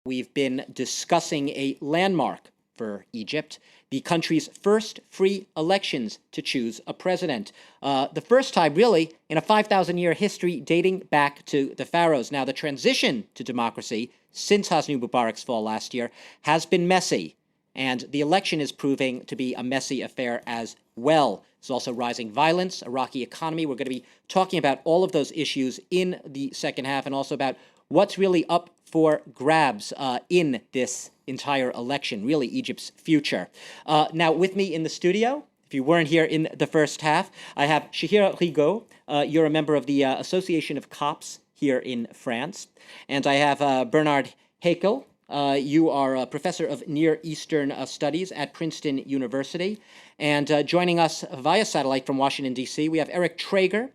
We've been discussing a landmark for Egypt, the country's first free elections to choose a president. The first time, really, in a 5,000-year history dating back to the pharaohs. Now, the transition to democracy since Hosni Mubarak's fall last year has been messy, and the election is proving to be a messy affair as well. There's also rising violence, a rocky economy. We're going to be talking about all of those issues in the second half, and also about what's really up for grabs in this entire election, really Egypt's future. Now, with me in the studio, if you weren't here in the first half, I have Shahira Rigaud. You're a member of the Association of Copts here in France. And I have Bernard Haeckel. You are a professor of Near Eastern Studies at Princeton University. And joining us via satellite from Washington, D.C., we have Eric Traeger.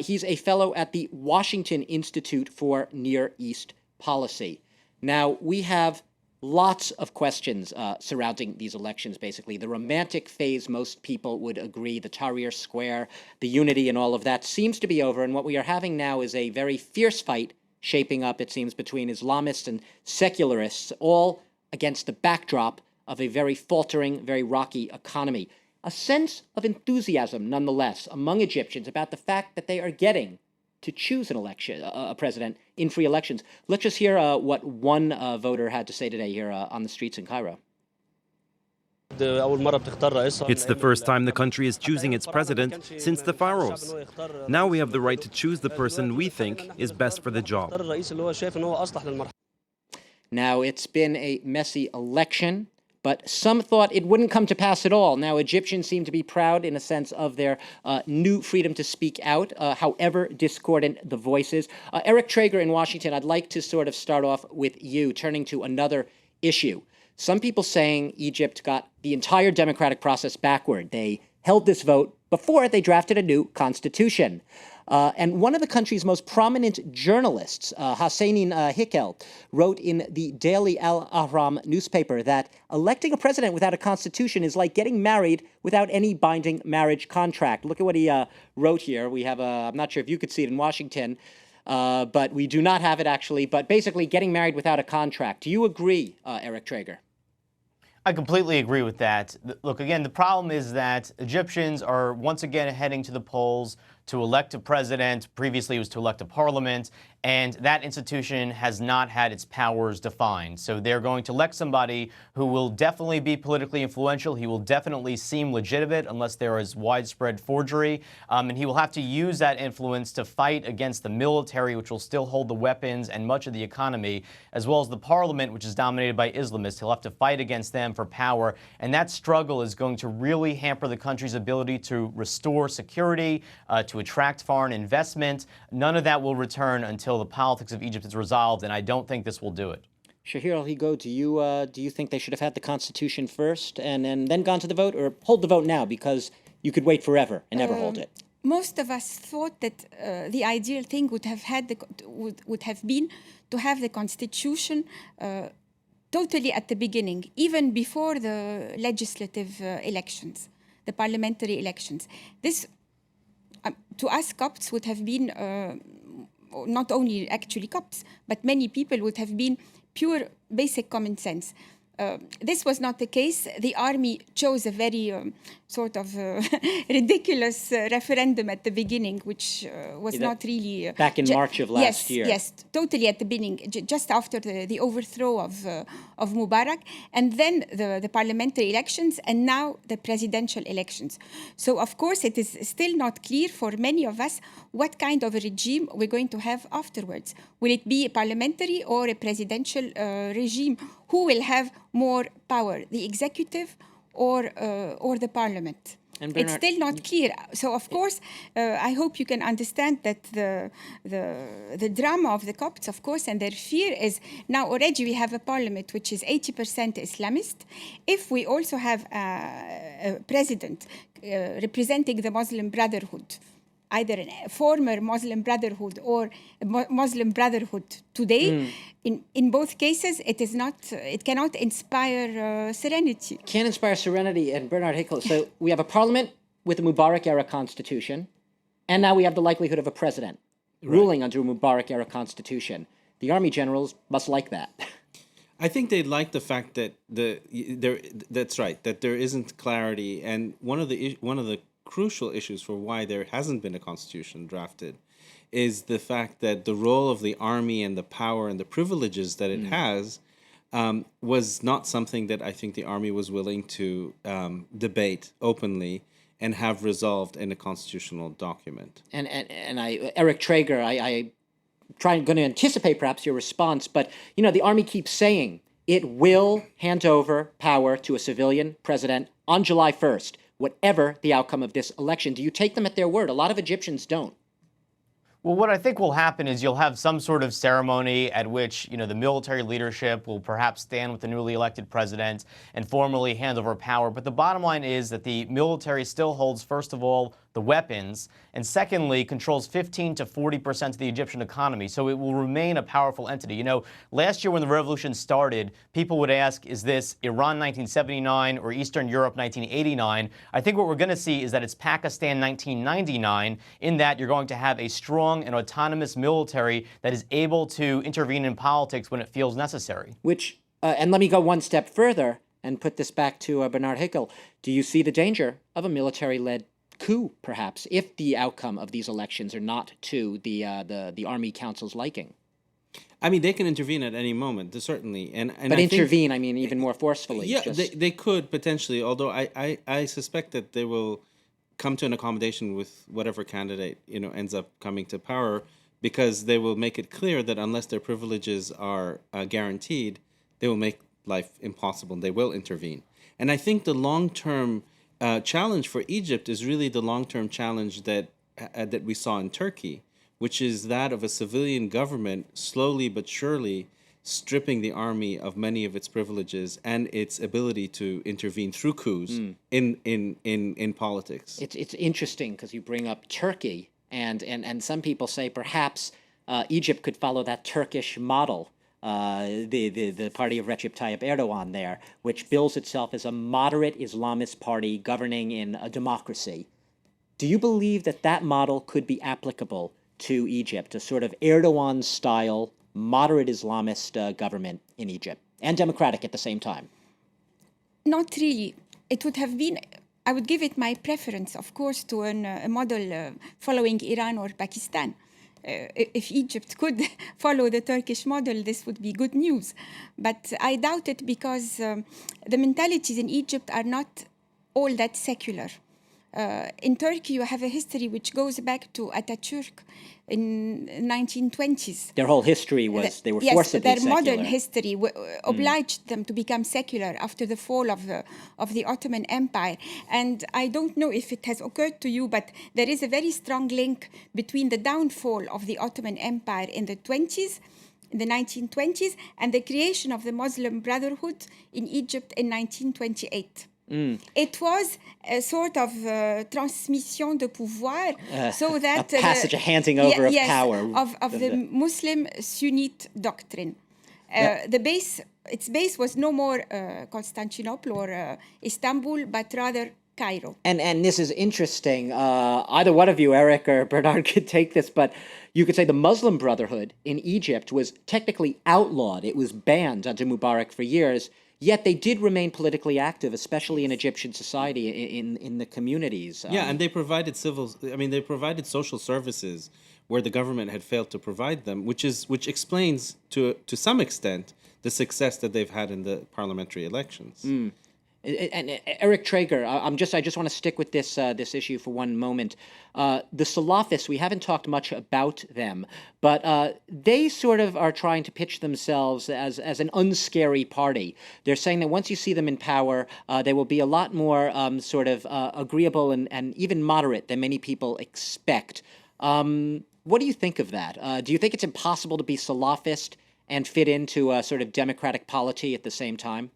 He's a fellow at the Washington Institute for Near East Policy. Now, we have lots of questions surrounding these elections, basically. The romantic phase, most people would agree, the Tahrir Square, the unity and all of that seems to be over. And what we are having now is a very fierce fight shaping up, it seems, between Islamists and secularists, all against the backdrop of a very faltering, very rocky economy. A sense of enthusiasm, nonetheless, among Egyptians about the fact that they are getting to choose an election, a president in free elections. Let's just hear what one voter had to say today here on the streets in Cairo. It's the first time the country is choosing its president since the pharaohs. Now we have the right to choose the person we think is best for the job. Now, it's been a messy election, but some thought it wouldn't come to pass at all. Now, Egyptians seem to be proud, in a sense, of their new freedom to speak out, however discordant the voices. Eric Traeger in Washington, I'd like to sort of start off with you, turning to another issue. Some people saying Egypt got the entire democratic process backward. They held this vote before they drafted a new constitution. And one of the country's most prominent journalists, Hassanin Hickel, wrote in the Daily Al-Ahram newspaper that electing a president without a constitution is like getting married without any binding marriage contract. Look at what he wrote here. We have I'm not sure if you could see it in Washington, but we do not have it actually. But basically, getting married without a contract. Do you agree, Eric Traeger? I completely agree with that. Look, again, the problem is that Egyptians are once again heading to the polls to elect a president. Previously, it was to elect a parliament, and that institution has not had its powers defined. So they're going to elect somebody who will definitely be politically influential. He will definitely seem legitimate unless there is widespread forgery. And he will have to use that influence to fight against the military, which will still hold the weapons and much of the economy, as well as the parliament, which is dominated by Islamists. He'll have to fight against them for power. And that struggle is going to really hamper the country's ability to restore security, to attract foreign investment. None of that will return until the politics of Egypt is resolved, and I don't think this will do it. Shahira Rigaud, do you think they should have had the Constitution first and then gone to the vote, or hold the vote now because you could wait forever and never hold it? Most of us thought that the ideal thing would have been to have the Constitution totally at the beginning, even before the legislative elections, the parliamentary elections. This, to us, Copts would have been not only actually Copts, but many people would have been pure basic common sense. This was not the case. The army chose a very sort of ridiculous referendum at the beginning, which was not really... back in March of last year. Yes, totally at the beginning, just after the overthrow of Mubarak, and then the parliamentary elections, and now the presidential elections. So, of course, it is still not clear for many of us what kind of a regime we're going to have afterwards. Will it be a parliamentary or a presidential regime? Who will have more power, the executive or the parliament? It's still not clear. So, of course, I hope you can understand that the drama of the Copts, of course, and their fear is now already we have a parliament which is 80% Islamist. If we also have a president representing the Muslim Brotherhood, either a former Muslim Brotherhood or a Muslim Brotherhood today, in both cases, it cannot inspire serenity. Can't inspire serenity. And Bernard Haeckel, so we have a parliament with a Mubarak-era constitution, and now we have the likelihood of a president ruling under a Mubarak-era constitution. The army generals must like that. I think they like the fact that that's right, that there isn't clarity, and one of the crucial issues for why there hasn't been a constitution drafted is the fact that the role of the army and the power and the privileges that it has was not something that I think the army was willing to debate openly and have resolved in a constitutional document. And Eric Traeger, going to anticipate perhaps your response, but the army keeps saying it will hand over power to a civilian president on July 1st, whatever the outcome of this election. Do you take them at their word? A lot of Egyptians don't. Well, what I think will happen is you'll have some sort of ceremony at which, the military leadership will perhaps stand with the newly elected president and formally hand over power. But the bottom line is that the military still holds, first of all, the weapons, and secondly, controls 15 to 40% of the Egyptian economy. So it will remain a powerful entity. Last year when the revolution started, people would ask, is this Iran 1979 or Eastern Europe 1989? I think what we're going to see is that it's Pakistan 1999, in that you're going to have a strong and autonomous military that is able to intervene in politics when it feels necessary. And let me go one step further and put this back to Bernard Hickel. Do you see the danger of a military-led coup, perhaps, if the outcome of these elections are not to the Army Council's liking? I mean, they can intervene at any moment, certainly. But intervene, I mean, even more forcefully. Yeah, they could potentially, although I suspect that they will come to an accommodation with whatever candidate, ends up coming to power, because they will make it clear that unless their privileges are guaranteed, they will make life impossible and they will intervene. And I think the long-term challenge for Egypt is really the long-term challenge that we saw in Turkey, which is that of a civilian government slowly but surely stripping the army of many of its privileges and its ability to intervene through coups in politics. It's interesting because you bring up Turkey, and some people say perhaps Egypt could follow that Turkish model. The party of Recep Tayyip Erdogan there, which bills itself as a moderate Islamist party governing in a democracy. Do you believe that model could be applicable to Egypt, a sort of Erdogan-style moderate Islamist government in Egypt, and democratic at the same time? Not really. It would have been, I would give it my preference, of course, to a model following Iran or Pakistan. If Egypt could follow the Turkish model, this would be good news. But I doubt it because the mentalities in Egypt are not all that secular. In Turkey, you have a history which goes back to Atatürk in 1920s. Their whole history was they were forcibly their secular. modern history obliged them to become secular after the fall of the Ottoman Empire. And I don't know if it has occurred to you, but there is a very strong link between the downfall of the Ottoman Empire in the 1920s, and the creation of the Muslim Brotherhood in Egypt in 1928. It was a sort of transmission de pouvoir, so that a passage, a handing over of power of the Muslim Sunnite doctrine. Its base was no more Constantinople or Istanbul, but rather Cairo. And this is interesting. Either one of you, Eric or Bernard, could take this, but you could say the Muslim Brotherhood in Egypt was technically outlawed. It was banned under Mubarak for years. Yet they did remain politically active, especially in Egyptian society, in the communities. And they provided they provided social services where the government had failed to provide them, which explains to some extent the success that they've had in the parliamentary elections. And Eric Traeger, I just want to stick with this issue for one moment. The Salafists, we haven't talked much about them, but they sort of are trying to pitch themselves as an unscary party. They're saying that once you see them in power, they will be a lot more sort of agreeable and even moderate than many people expect. What do you think of that? Do you think it's impossible to be Salafist and fit into a sort of democratic polity at the same time?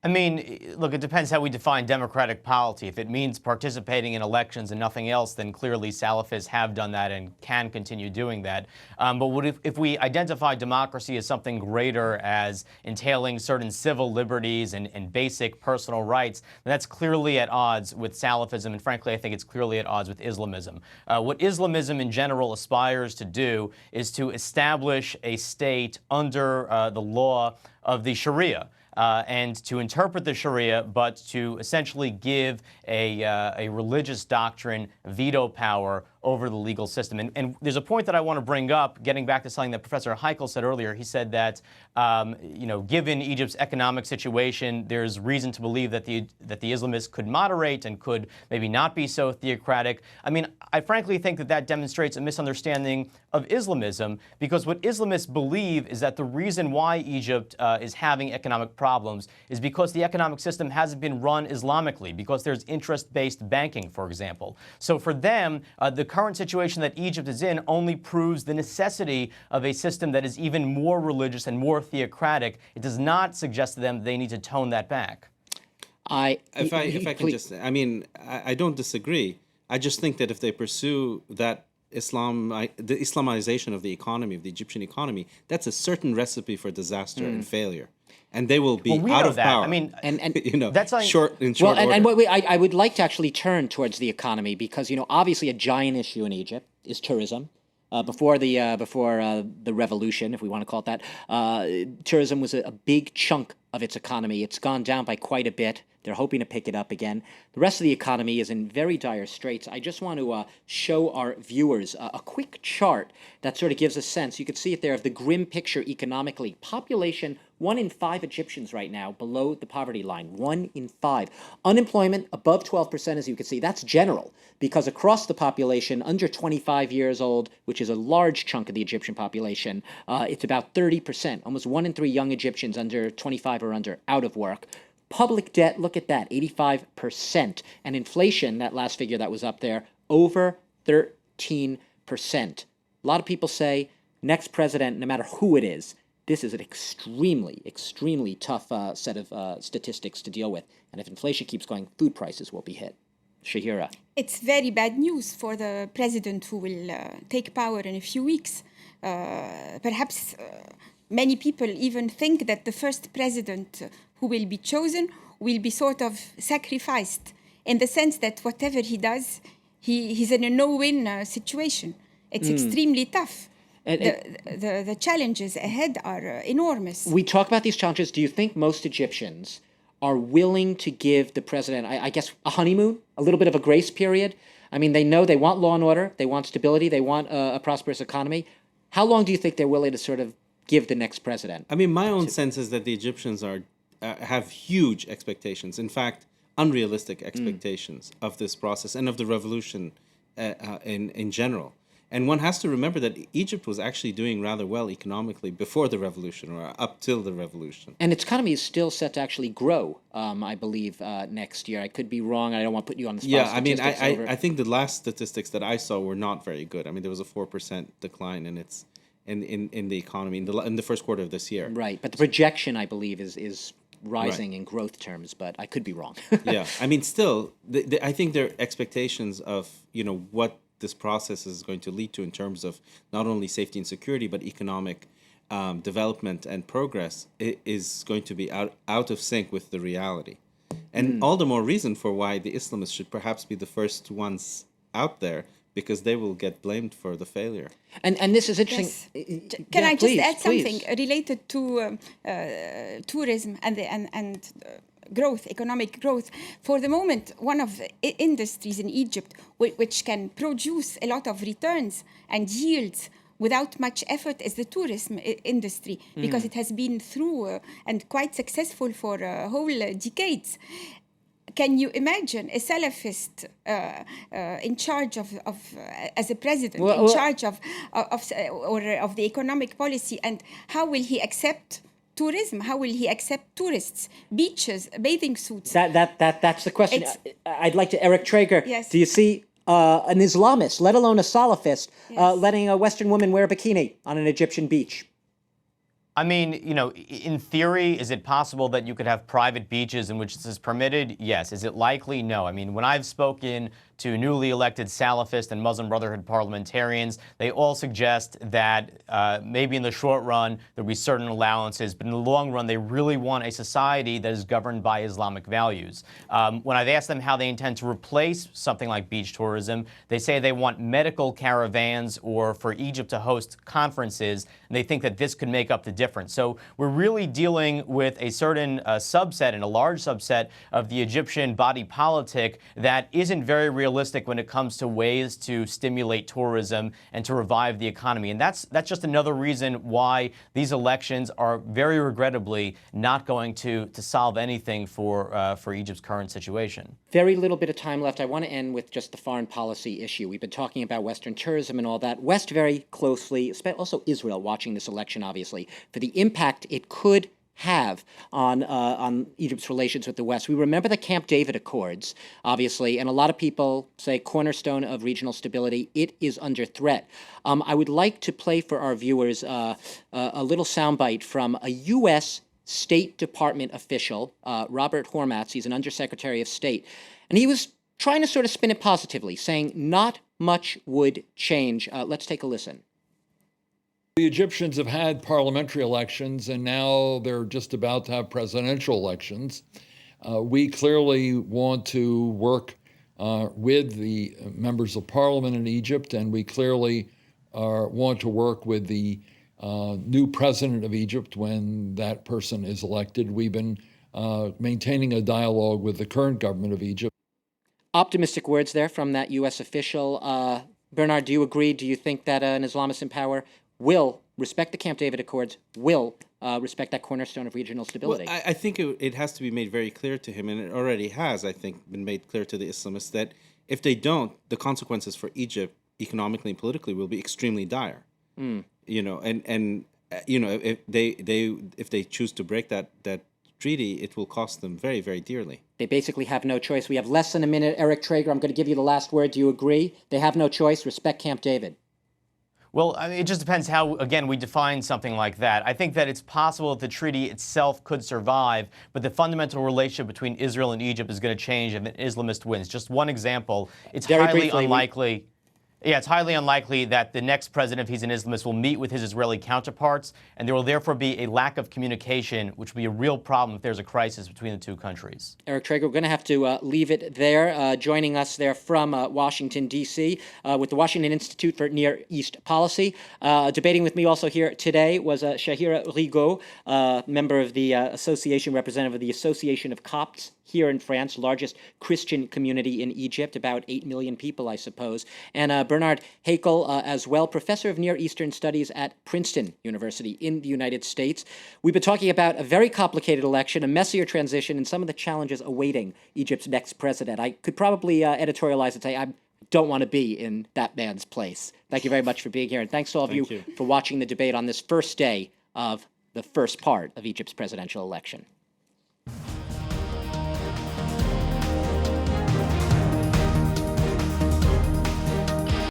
I mean, look, it depends how we define democratic polity. If it means participating in elections and nothing else, then clearly Salafists have done that and can continue doing that. But if we identify democracy as something greater, as entailing certain civil liberties and basic personal rights, then that's clearly at odds with Salafism, and frankly, I think it's clearly at odds with Islamism. What Islamism in general aspires to do is to establish a state under the law of the Sharia. And to interpret the Sharia, but to essentially give a religious doctrine veto power over the legal system. And there's a point that I want to bring up, getting back to something that Professor Heikel said earlier. He said that, given Egypt's economic situation, there's reason to believe that the Islamists could moderate and could maybe not be so theocratic. I mean, I frankly think that demonstrates a misunderstanding of Islamism, because what Islamists believe is that the reason why Egypt is having economic problems is because the economic system hasn't been run Islamically, because there's interest-based banking, for example. So for them, the current situation that Egypt is in only proves the necessity of a system that is even more religious and more theocratic. It does not suggest to them they need to tone that back. If I can just, I mean, I don't disagree. I just think that if they pursue that the Islamization of the economy, of the Egyptian economy, that's a certain recipe for disaster and failure. And they will be out of power. I mean, and that's like, short order. I would like to actually turn towards the economy because, obviously a giant issue in Egypt is tourism. Before the revolution, if we want to call it that, tourism was a big chunk of its economy. It's gone down by quite a bit. They're hoping to pick it up again. The rest of the economy is in very dire straits. I just want to show our viewers a quick chart that sort of gives a sense. You can see it there of the grim picture economically. Population, 1 in 5 Egyptians right now below the poverty line. 1 in 5. Unemployment above 12%, as you can see. That's general, because across the population, under 25 years old, which is a large chunk of the Egyptian population, it's about 30%. Almost 1 in 3 young Egyptians under 25 or under out of work. Public debt, look at that, 85%. And inflation, that last figure that was up there, over 13%. A lot of people say, next president, no matter who it is, this is an extremely, extremely tough set of statistics to deal with. And if inflation keeps going, food prices will be hit. Shahira. It's very bad news for the president who will take power in a few weeks. Perhaps many people even think that the first president who will be chosen will be sort of sacrificed, in the sense that whatever he does, he's in a no-win situation. It's extremely tough. The challenges ahead are enormous. We talk about these challenges. Do you think most Egyptians are willing to give the president, I guess, a honeymoon, a little bit of a grace period? I mean, they know they want law and order, they want stability, they want a prosperous economy. How long do you think they're willing to sort of give the next president? I mean, my own sense is that the Egyptians have huge expectations. In fact, unrealistic expectations of this process and of the revolution in general. And one has to remember that Egypt was actually doing rather well economically before the revolution, or up till the revolution. And its economy is still set to actually grow, I believe, next year. I could be wrong. I don't want to put you on the spot. Yeah, I mean, I think the last statistics that I saw were not very good. I mean, there was a 4% decline in its in the economy in the first quarter of this year. Right, but the projection, I believe, is rising in growth terms, but I could be wrong. Yeah, I mean, still, I think their expectations of what this process is going to lead to in terms of not only safety and security but economic development and progress is going to be out of sync with the reality, and all the more reason for why the Islamists should perhaps be the first ones out there, because they will get blamed for the failure. And this is interesting. Yes. Can I just add something related to tourism and growth, economic growth? For the moment, one of the industries in Egypt which can produce a lot of returns and yields without much effort is the tourism industry, because it has been through and quite successful for whole decades. Can you imagine a Salafist in charge of as a president, in charge of the economic policy, and how will he accept tourism? How will he accept tourists, beaches, bathing suits? That's the question. I'd like to, Eric Traeger. Yes. Do you see an Islamist, let alone a Salafist, letting a Western woman wear a bikini on an Egyptian beach? I mean, in theory, is it possible that you could have private beaches in which this is permitted? Yes. Is it likely? No. I mean, when I've spoken to newly elected Salafist and Muslim Brotherhood parliamentarians. They all suggest that maybe in the short run there'll be certain allowances, but in the long run they really want a society that is governed by Islamic values. When I've asked them how they intend to replace something like beach tourism, they say they want medical caravans or for Egypt to host conferences, and they think that this could make up the difference. So we're really dealing with a certain subset and a large subset of the Egyptian body politic that isn't very realistic when it comes to ways to stimulate tourism and to revive the economy. And that's just another reason why these elections are very regrettably not going to solve anything for Egypt's current situation. Very little bit of time left. I want to end with just the foreign policy issue. We've been talking about Western tourism and all that. West very closely, also Israel watching this election, obviously, for the impact it could have on Egypt's relations with the West. We remember the Camp David Accords, obviously, and a lot of people say cornerstone of regional stability. It is under threat. I would like to play for our viewers a little soundbite from a U.S. State Department official, Robert Hormats. He's an undersecretary of state, and he was trying to sort of spin it positively, saying not much would change. Let's take a listen. The Egyptians have had parliamentary elections, and now they're just about to have presidential elections. We clearly want to work with the members of parliament in Egypt, and we clearly want to work with the new president of Egypt when that person is elected. We've been maintaining a dialogue with the current government of Egypt. Optimistic words there from that U.S. official. Bernard, do you agree? Do you think that an Islamist in power will respect the Camp David Accords, will respect that cornerstone of regional stability? Well, I think it has to be made very clear to him, and it already has, I think, been made clear to the Islamists that if they don't, the consequences for Egypt economically and politically will be extremely dire. You know, and you know, if they choose to break that treaty, it will cost them very, very dearly. They basically have no choice. We have less than a minute. Eric Traeger, I'm going to give you the last word. Do you agree? They have no choice. Respect Camp David. Well, I mean, it just depends how, again, we define something like that. I think that it's possible that the treaty itself could survive, but the fundamental relationship between Israel and Egypt is going to change if an Islamist wins. Just one example, it's highly unlikely. Yeah, it's highly unlikely that the next president, if he's an Islamist, will meet with his Israeli counterparts, and there will therefore be a lack of communication, which will be a real problem if there's a crisis between the two countries. Eric Traeger, we're going to have to leave it there. Joining us there from Washington, D.C., with the Washington Institute for Near East Policy. Debating with me also here today was Shahira Rigaud, member of the association, representative of the Association of Copts here in France, largest Christian community in Egypt, about 8 million people, I suppose. And Bernard Hakel, as well, professor of Near Eastern Studies at Princeton University in the United States. We've been talking about a very complicated election, a messier transition, and some of the challenges awaiting Egypt's next president. I could probably editorialize and say I don't want to be in that man's place. Thank you very much for being here, and thanks to all of you for watching the debate on this first day of the first part of Egypt's presidential election.